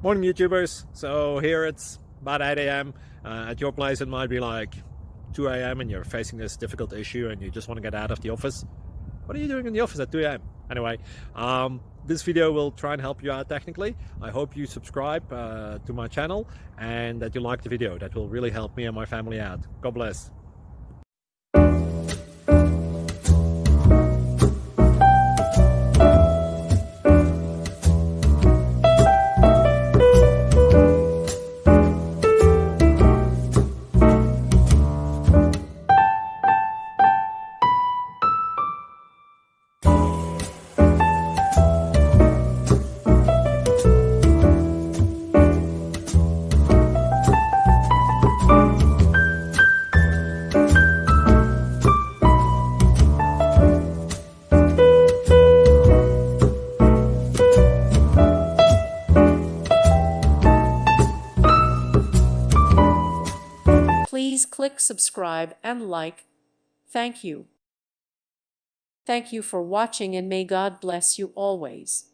Morning YouTubers. So here it's about 8 a.m. At your place it might be like 2 a.m. and you're facing this difficult issue and you just want to get out of the office. What are you doing in the office at 2 a.m.? Anyway, this video will try and help you out technically. I hope you subscribe to my channel and that you like the video. That will really help me and my family out. God bless. Please click subscribe and like. Thank you. Thank you for watching and may God bless you always.